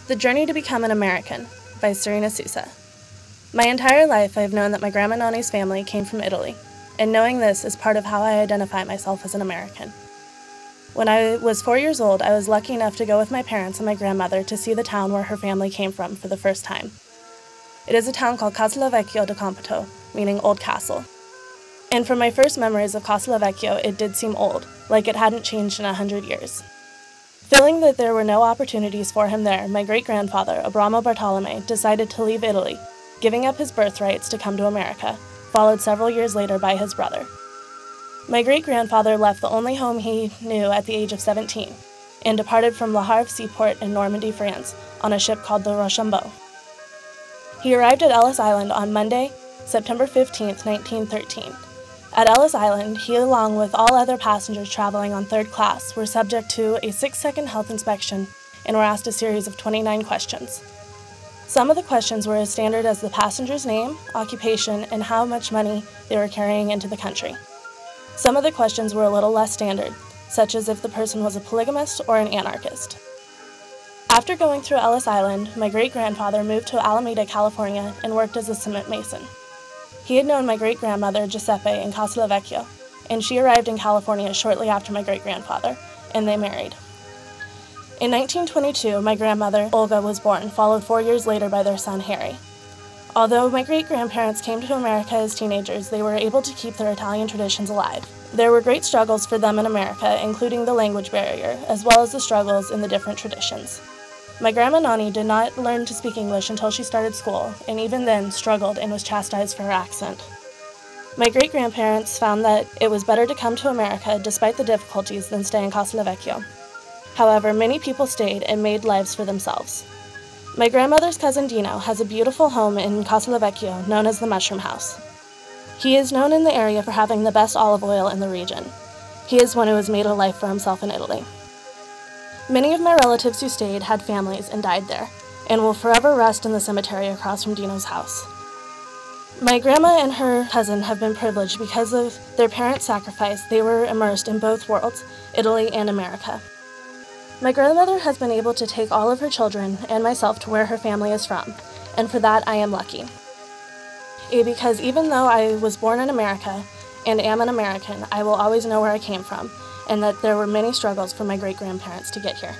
The Journey to Become an American by Serena Sousa. My entire life I have known that my Grandma Nani's family came from Italy, and knowing this is part of how I identify myself as an American. When I was 4 years old, I was lucky enough to go with my parents and my grandmother to see the town where her family came from for the first time. It is a town called Casalovecchio de Compito, meaning Old Castle. And from my first memories of Casalovecchio, it did seem old, like it hadn't changed in 100 years. Feeling that there were no opportunities for him there, my great-grandfather, Abramo Bartolome, decided to leave Italy, giving up his birthrights to come to America, followed several years later by his brother. My great-grandfather left the only home he knew at the age of 17, and departed from Le Havre seaport in Normandy, France, on a ship called the Rochambeau. He arrived at Ellis Island on Monday, September 15, 1913. At Ellis Island, he, along with all other passengers traveling on third class, were subject to a 6-second health inspection and were asked a series of 29 questions. Some of the questions were as standard as the passenger's name, occupation, and how much money they were carrying into the country. Some of the questions were a little less standard, such as if the person was a polygamist or an anarchist. After going through Ellis Island, my great-grandfather moved to Alameda, California, and worked as a cement mason. He had known my great-grandmother, Giuseppe, in Casalovecchio, and she arrived in California shortly after my great-grandfather, and they married. In 1922, my grandmother, Olga, was born, followed 4 years later by their son, Harry. Although my great-grandparents came to America as teenagers, they were able to keep their Italian traditions alive. There were great struggles for them in America, including the language barrier, as well as the struggles in the different traditions. My Grandma Nani did not learn to speak English until she started school, and even then struggled and was chastised for her accent. My great-grandparents found that it was better to come to America despite the difficulties than stay in Casalovecchio. However, many people stayed and made lives for themselves. My grandmother's cousin Dino has a beautiful home in Casalovecchio known as the Mushroom House. He is known in the area for having the best olive oil in the region. He is one who has made a life for himself in Italy. Many of my relatives who stayed had families and died there, and will forever rest in the cemetery across from Dino's house. My grandma and her cousin have been privileged because of their parents' sacrifice. They were immersed in both worlds, Italy and America. My grandmother has been able to take all of her children and myself to where her family is from, and for that I am lucky. Because even though I was born in America and am an American, I will always know where I came from, and that there were many struggles for my great-grandparents to get here.